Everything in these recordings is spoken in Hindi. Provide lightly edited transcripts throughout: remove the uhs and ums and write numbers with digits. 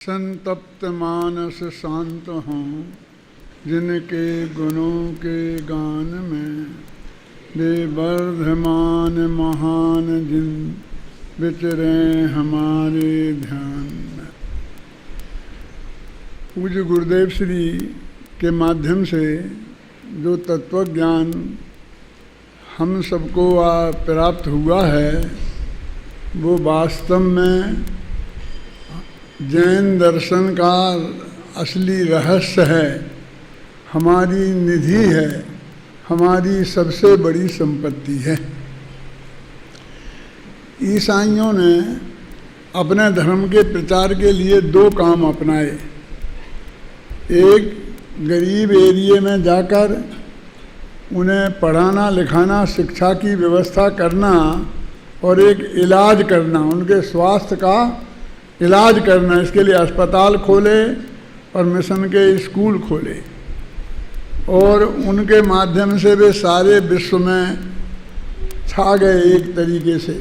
संतप्त मानस शांत हों जिनके गुणों के गान में, वे वर्धमान महान जिन विचरे हमारे ध्यान में। पूज्य गुरुदेव श्री के माध्यम से जो तत्वज्ञान हम सबको प्राप्त हुआ है, वो वास्तव में जैन दर्शन का असली रहस्य है, हमारी निधि है, हमारी सबसे बड़ी संपत्ति है। ईसाइयों ने अपने धर्म के प्रचार के लिए दो काम अपनाए। एक, गरीब एरिया में जाकर उन्हें पढ़ाना लिखाना, शिक्षा की व्यवस्था करना, और एक इलाज करना, उनके स्वास्थ्य का इलाज करना। इसके लिए अस्पताल खोले और मिशन के स्कूल खोले, और उनके माध्यम से वे सारे विश्व में छा गए एक तरीके से।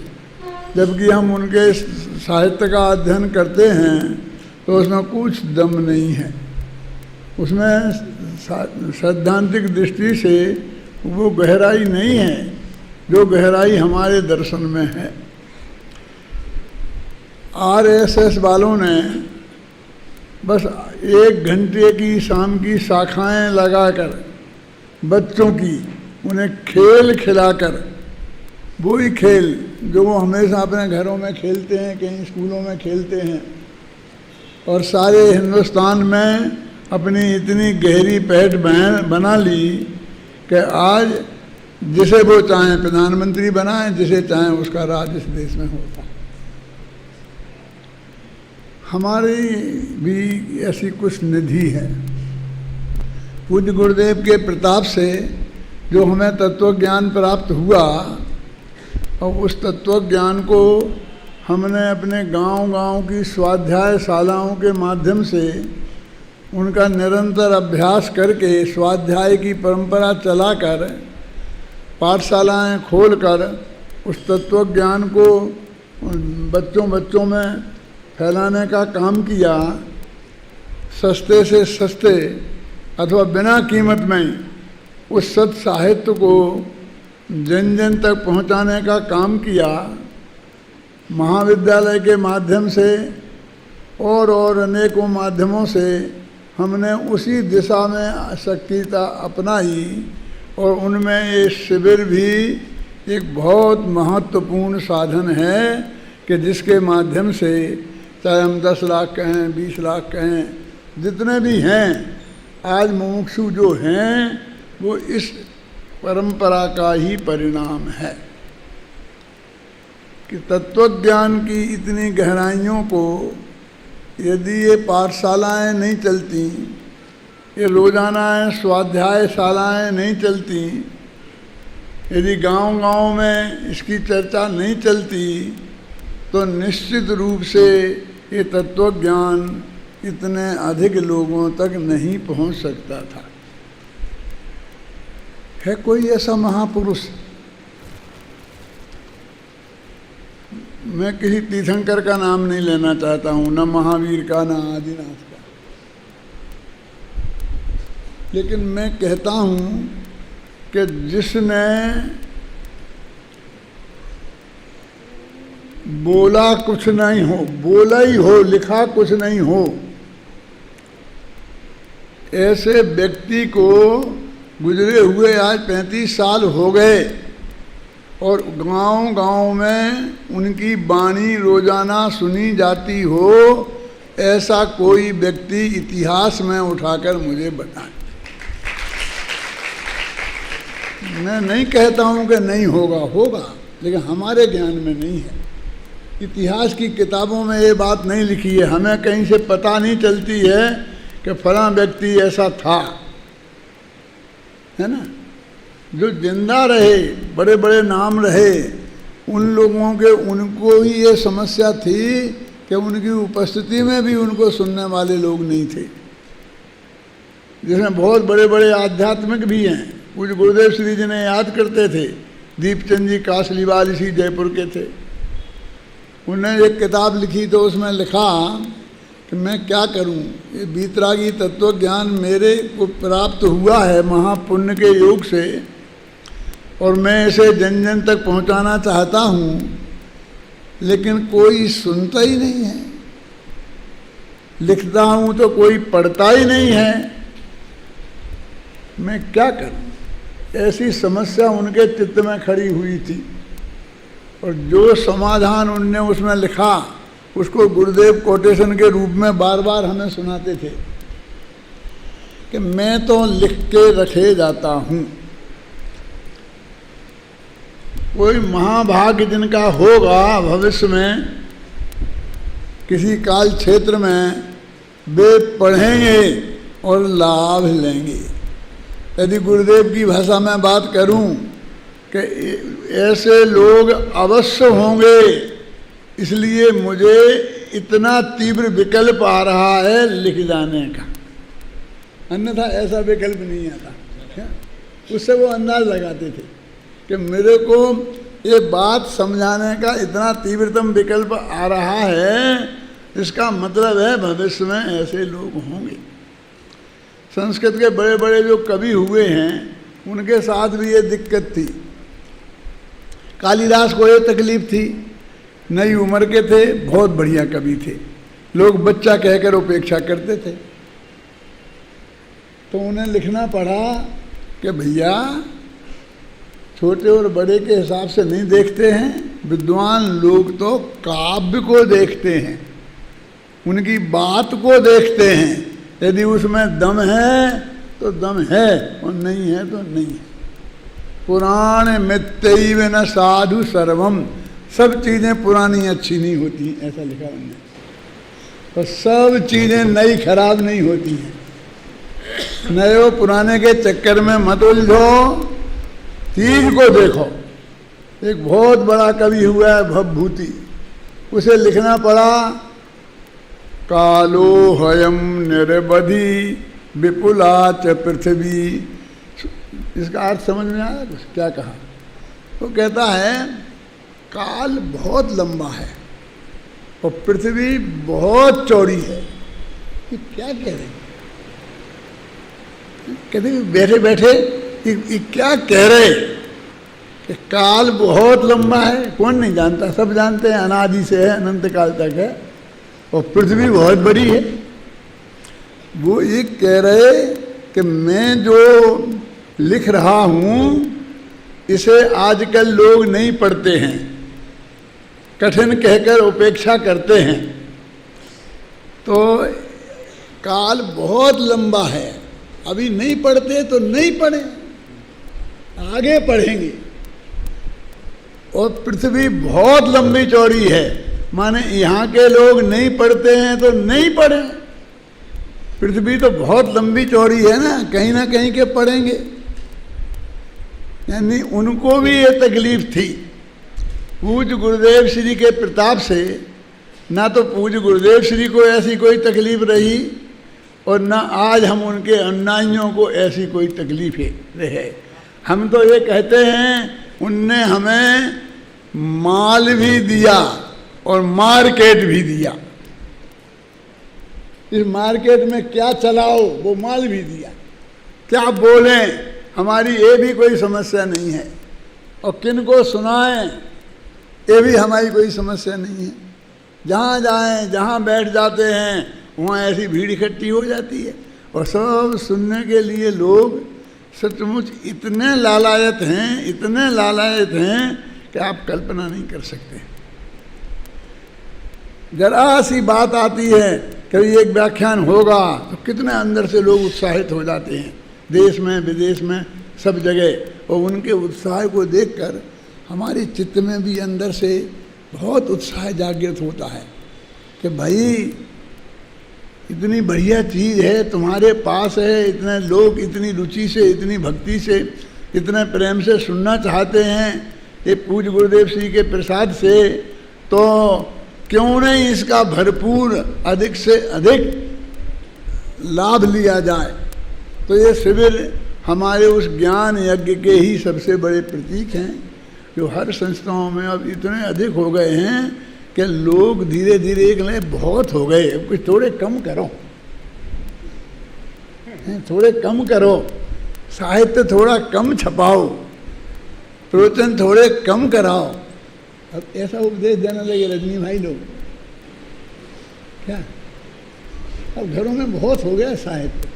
जबकि हम उनके साहित्य का अध्ययन करते हैं तो उसमें कुछ दम नहीं है, उसमें सैद्धांतिक दृष्टि से वो गहराई नहीं है जो गहराई हमारे दर्शन में है। आरएसएस वालों ने बस 1 घंटे की शाम की शाखाएं लगाकर बच्चों की उन्हें खेल खिलाकर, वही खेल जो वो हमेशा अपने घरों में खेलते हैं, कहीं स्कूलों में खेलते हैं, और सारे हिंदुस्तान में अपनी इतनी गहरी पैठ बना ली कि आज जिसे वो चाहें प्रधानमंत्री बनाएं, जिसे चाहें उसका राज इस देश में होता है। हमारी भी ऐसी कुछ निधि है। पूज्य गुरुदेव के प्रताप से जो हमें तत्वज्ञान प्राप्त हुआ, और उस तत्वज्ञान को हमने अपने गांव-गांव की स्वाध्याय शालाओं के माध्यम से उनका निरंतर अभ्यास करके, स्वाध्याय की परंपरा चलाकर, पाठशालाएं खोलकर उस तत्वज्ञान को बच्चों में फैलाने का काम किया। सस्ते से सस्ते अथवा बिना कीमत में उस सत साहित्य को जन जन तक पहुंचाने का काम किया। महाविद्यालय के माध्यम से और अनेकों माध्यमों से हमने उसी दिशा में सक्रियता अपनाई, और उनमें ये शिविर भी एक बहुत महत्वपूर्ण साधन है कि जिसके माध्यम से चाहे हम 10 लाख कहें, 20 लाख कहें, जितने भी हैं आज मुमुक्षु जो हैं, वो इस परंपरा का ही परिणाम है कि तत्वज्ञान की इतनी गहराइयों को यदि ये पाठशालाएं नहीं चलती, ये रोजाना स्वाध्याय शालाएं नहीं चलती, यदि गांव-गांव में इसकी चर्चा नहीं चलती, तो निश्चित रूप से ये तत्वज्ञान इतने अधिक लोगों तक नहीं पहुंच सकता था। है कोई ऐसा महापुरुष? मैं किसी तीर्थंकर का नाम नहीं लेना चाहता हूँ, न महावीर का, न आदिनाथ का, लेकिन मैं कहता हूँ कि जिसने बोला कुछ नहीं हो, बोला ही हो, लिखा कुछ नहीं हो, ऐसे व्यक्ति को गुजरे हुए आज 35 साल हो गए, और गांव-गांव में उनकी वाणी रोजाना सुनी जाती हो, ऐसा कोई व्यक्ति इतिहास में उठाकर मुझे बताएं। मैं नहीं कहता हूं कि नहीं होगा, होगा, लेकिन हमारे ज्ञान में नहीं है। इतिहास की किताबों में ये बात नहीं लिखी है, हमें कहीं से पता नहीं चलती है कि फलां व्यक्ति ऐसा था, है ना। जो जिंदा रहे, बड़े बड़े नाम रहे, उन लोगों के, उनको ही ये समस्या थी कि उनकी उपस्थिति में भी उनको सुनने वाले लोग नहीं थे। जिसमें बहुत बड़े बड़े आध्यात्मिक भी हैं। पूज्य गुरुदेव श्री जी ने याद करते थे, दीपचंद जी कासलीवाल इसी जयपुर के थे। उन्होंने एक किताब लिखी तो उसमें लिखा कि मैं क्या करूं, ये वीतरागी तत्व ज्ञान मेरे को प्राप्त हुआ है महापुण्य के योग से, और मैं इसे जन जन तक पहुंचाना चाहता हूं, लेकिन कोई सुनता ही नहीं है। लिखता हूं तो कोई पढ़ता ही नहीं है, मैं क्या करूं। ऐसी समस्या उनके चित्त में खड़ी हुई थी, और जो समाधान उनने उसमें लिखा उसको गुरुदेव कोटेशन के रूप में बार बार हमें सुनाते थे कि मैं तो लिख के रखे जाता हूं। कोई महाभाग्य जिनका होगा भविष्य में किसी काल क्षेत्र में, वे पढ़ेंगे और लाभ लेंगे। यदि गुरुदेव की भाषा में बात करूं कि ऐसे लोग अवश्य होंगे, इसलिए मुझे इतना तीव्र विकल्प आ रहा है लिख जाने का, अन्यथा ऐसा विकल्प नहीं आता। उससे वो अंदाज लगाते थे कि मेरे को ये बात समझाने का इतना तीव्रतम विकल्प आ रहा है, इसका मतलब है भविष्य में ऐसे लोग होंगे। संस्कृत के बड़े बड़े जो कवि हुए हैं उनके साथ भी ये दिक्कत थी। कालिदास को ये तकलीफ थी, नई उम्र के थे, बहुत बढ़िया कवि थे, लोग बच्चा कहकर उपेक्षा करते थे, तो उन्हें लिखना पड़ा कि भैया छोटे और बड़े के हिसाब से नहीं देखते हैं, विद्वान लोग तो काव्य को देखते हैं, उनकी बात को देखते हैं। यदि उसमें दम है तो दम है, और नहीं है तो नहीं है। पुराण मित्यैव न साधु सर्वम, सब चीज़ें पुरानी अच्छी नहीं होती, ऐसा लिखा उन्होंने। और सब चीज़ें नई खराब नहीं होती हैं। नए पुराने के चक्कर में मत उलझो, चीज को देखो। एक बहुत बड़ा कवि हुआ है भवभूति, उसे लिखना पड़ा कालो हयम निरवधि विपुला च पृथ्वी। इसका अर्थ समझ में आया कुछ? क्या कहा? तो कहता है काल बहुत लंबा है और पृथ्वी बहुत चौड़ी है। ये क्या कह रहे हैं? कहते बैठे बैठे ये क्या कह रहे कि काल बहुत लंबा है? कौन नहीं जानता, सब जानते हैं, अनादि से है, अनंत काल तक है, और पृथ्वी बहुत बड़ी है। वो ये कह रहे कि मैं जो लिख रहा हूँ इसे आजकल लोग नहीं पढ़ते हैं, कठिन कहकर उपेक्षा करते हैं। तो काल बहुत लंबा है, अभी नहीं पढ़ते तो नहीं पढ़े, आगे पढ़ेंगे। और पृथ्वी बहुत लंबी चौड़ी है, माने यहाँ के लोग नहीं पढ़ते हैं तो नहीं पढ़े। पृथ्वी तो बहुत लंबी चौड़ी है ना कहीं के पढ़ेंगे। यानी उनको भी ये तकलीफ थी। पूज्य गुरुदेव श्री के प्रताप से ना तो पूज्य गुरुदेव श्री को ऐसी कोई तकलीफ रही, और ना आज हम उनके अनुयायियों को ऐसी कोई तकलीफ रहे। हम तो ये कहते हैं उनने हमें माल भी दिया और मार्केट भी दिया। इस मार्केट में क्या चलाओ वो माल भी दिया, क्या बोलें हमारी ये भी कोई समस्या नहीं है, और किन को सुनाएं ये भी हमारी कोई समस्या नहीं है। जहाँ जाएं, जहाँ बैठ जाते हैं वहाँ ऐसी भीड़ इकट्ठी हो जाती है, और सब सुनने के लिए लोग सचमुच इतने लालायत हैं, इतने लालायत हैं कि आप कल्पना नहीं कर सकते। जरा सी बात आती है कभी एक व्याख्यान होगा तो कितने अंदर से लोग उत्साहित हो जाते हैं, देश में विदेश में सब जगह। और उनके उत्साह को देखकर हमारे चित्त में भी अंदर से बहुत उत्साह जागृत होता है कि भाई इतनी बढ़िया चीज़ है तुम्हारे पास है, इतने लोग इतनी रुचि से, इतनी भक्ति से, इतने प्रेम से सुनना चाहते हैं ये पूज्य गुरुदेव श्री के प्रसाद से, तो क्यों नहीं इसका भरपूर अधिक से अधिक लाभ लिया जाए। तो ये शिविर हमारे उस ज्ञान यज्ञ के ही सबसे बड़े प्रतीक हैं, जो हर संस्थाओं में अब इतने अधिक हो गए हैं कि लोग धीरे धीरे एक ले बहुत हो गए, कुछ थोड़े कम करो, थोड़े कम करो, साहित्य थोड़ा कम छपाओ, प्रवचन थोड़े कम कराओ। अब ऐसा उपदेश देने लगे रजनी भाई लोग। क्या अब घरों में बहुत हो गया साहित्य,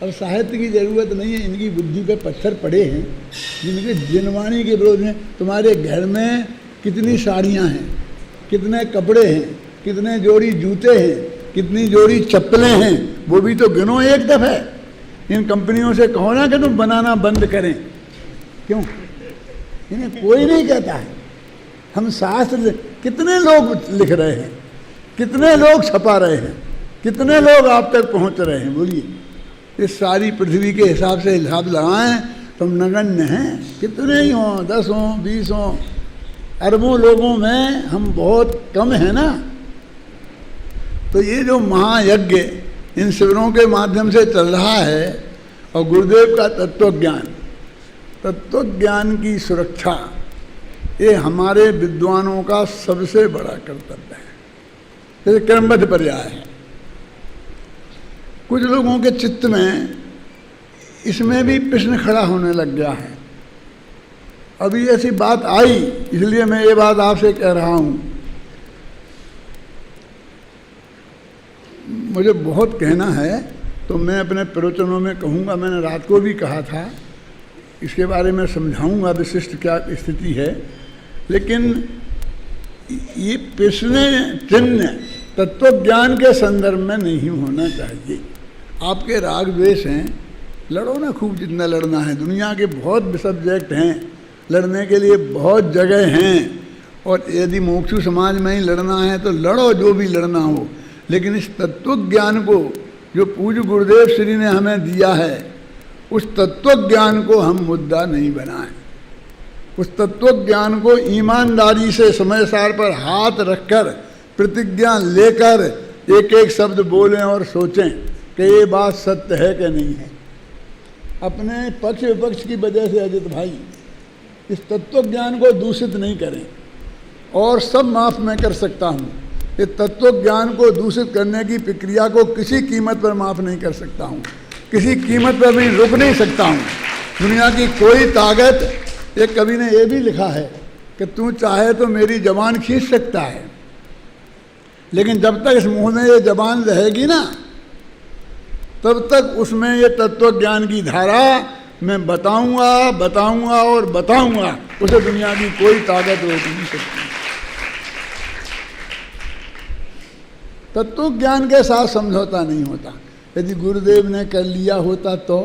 अब साहित्य की जरूरत नहीं है। इनकी बुद्धि पे पत्थर पड़े हैं जिनके जिनवाणी के विरोध में। तुम्हारे घर में कितनी साड़ियाँ हैं, कितने कपड़े हैं, कितने जोड़ी जूते हैं, कितनी जोड़ी चप्पलें हैं, वो भी तो गिनो एक दफ़े। इन कंपनियों से कहो ना कि तुम बनाना बंद करें, क्यों? इन्हें कोई नहीं कहता है। हम शास्त्र कितने लोग लिख रहे हैं, कितने लोग छपा रहे हैं, कितने लोग आप तक पहुंच रहे हैं, बोलिए। इस सारी पृथ्वी के हिसाब से हिसाब लगाएं तो हम नगण्य हैं। कितने ही हों, 10 हों, 20 हों, अरबों लोगों में हम बहुत कम हैं ना। तो ये जो महायज्ञ इन शिविरों के माध्यम से चल रहा है, और गुरुदेव का तत्व ज्ञान की सुरक्षा, ये हमारे विद्वानों का सबसे बड़ा कर्तव्य है। जैसे क्रमबद्ध पर्याय है, कुछ लोगों के चित्त में इसमें भी प्रश्न खड़ा होने लग गया है। अभी ऐसी बात आई, इसलिए मैं ये बात आपसे कह रहा हूँ। मुझे बहुत कहना है तो मैं अपने प्रवचनों में कहूँगा, मैंने रात को भी कहा था, इसके बारे में समझाऊँगा विशिष्ट क्या स्थिति है। लेकिन ये प्रश्न चिन्ह तत्वज्ञान के संदर्भ में नहीं होना चाहिए। आपके राग द्वेष हैं, लड़ो ना खूब जितना लड़ना है। दुनिया के बहुत सब्जेक्ट हैं, लड़ने के लिए बहुत जगह हैं, और यदि मोक्षु समाज में ही लड़ना है तो लड़ो, जो भी लड़ना हो। लेकिन इस तत्व ज्ञान को जो पूज्य गुरुदेव श्री ने हमें दिया है, उस तत्व ज्ञान को हम मुद्दा नहीं बनाएं। उस तत्व ज्ञान को ईमानदारी से समय सार पर हाथ रखकर प्रतिज्ञा लेकर एक एक शब्द बोलें और सोचें कि ये बात सत्य है कि नहीं है। अपने पक्ष विपक्ष की वजह से अजित भाई इस तत्व ज्ञान को दूषित नहीं करें, और सब माफ़ मैं कर सकता हूँ। इस तत्व ज्ञान को दूषित करने की प्रक्रिया को किसी कीमत पर माफ़ नहीं कर सकता हूँ, किसी कीमत पर भी रुक नहीं सकता हूँ। दुनिया की कोई ताकत, एक कवि ने ये भी लिखा है कि तू चाहे तो मेरी जबान खींच सकता है, लेकिन जब तक इस मुंह में ये जबान रहेगी ना, तब तक उसमें ये तत्व ज्ञान की धारा मैं बताऊंगा, बताऊंगा और बताऊंगा। उसे दुनिया की कोई ताकत रोक नहीं सकती। तत्व ज्ञान के साथ समझौता नहीं होता। यदि गुरुदेव ने कर लिया होता तो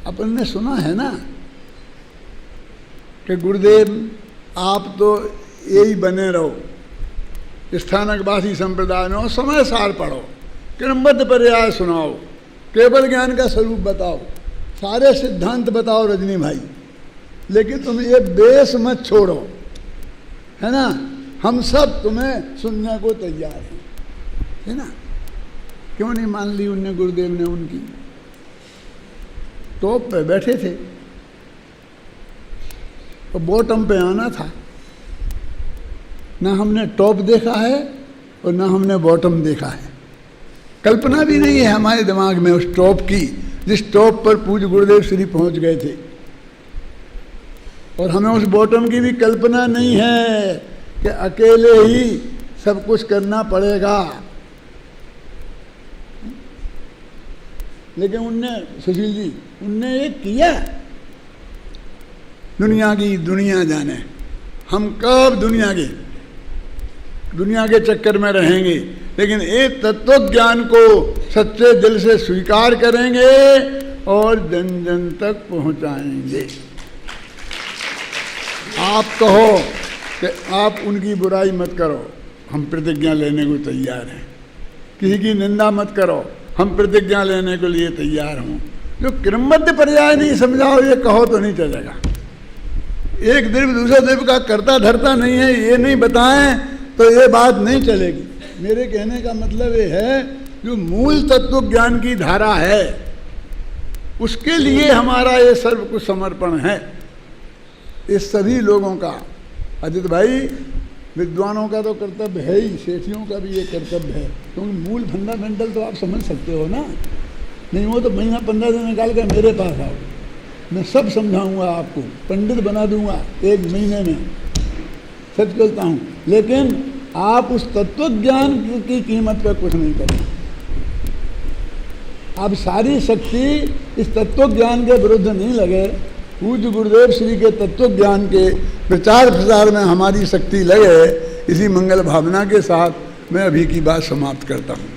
अपन ने सुना है ना कि गुरुदेव आप तो यही बने रहो, स्थानकवासी संप्रदाय में समय सार पढ़ो, क्रमबद्ध पर्याय सुनाओ, केवल ज्ञान का स्वरूप बताओ, सारे सिद्धांत बताओ रजनी भाई, लेकिन तुम ये बेस मत छोड़ो, है ना। हम सब तुम्हें सुनने को तैयार हैं, है ना। क्यों नहीं मान ली उनने, गुरुदेव ने उनकी? टॉप पे बैठे थे और बॉटम पे आना था। ना हमने टॉप देखा है और ना हमने बॉटम देखा है। कल्पना भी नहीं है हमारे दिमाग में उस टॉप की, जिस टॉप पर पूज्य गुरुदेव श्री पहुंच गए थे। और हमें उस बॉटम की भी कल्पना नहीं है कि अकेले ही सब कुछ करना पड़ेगा। लेकिन उनने, सुशील जी, उनने ये किया। दुनिया की दुनिया जाने, हम कब दुनिया के चक्कर में रहेंगे, लेकिन एक तत्व ज्ञान को सच्चे दिल से स्वीकार करेंगे और जन जन तक पहुंचाएंगे। आप कहो कि आप उनकी बुराई मत करो, हम प्रतिज्ञा लेने को तैयार हैं। किसी की निंदा मत करो, हम प्रतिज्ञा लेने के लिए तैयार हों। जो क्रमबद्ध पर्याय नहीं समझाओ, ये कहो तो नहीं चलेगा। एक द्रव्य दूसरे द्रव्य का करता धरता नहीं है, ये नहीं बताएं तो ये बात नहीं चलेगी। मेरे कहने का मतलब ये है, जो मूल तत्व ज्ञान की धारा है, उसके लिए हमारा ये सर्व कुछ समर्पण है। इस सभी लोगों का, अजित भाई, विद्वानों का तो कर्तव्य है ही, सेठियों का भी ये कर्तव्य है, क्योंकि मूल फंडामेंटल तो आप समझ सकते हो ना। नहीं वो तो महीना 15 दिन निकाल कर मेरे पास आओ, मैं सब समझाऊंगा आपको, पंडित बना दूंगा 1 महीने में, सच कहता हूँ। लेकिन आप उस तत्व ज्ञान की कीमत पर कुछ नहीं करें। आप सारी शक्ति इस तत्व ज्ञान के विरुद्ध नहीं लगे, पूज्य गुरुदेव श्री के तत्व ज्ञान के प्रचार प्रसार में हमारी शक्ति लगे। इसी मंगल भावना के साथ मैं अभी की बात समाप्त करता हूँ।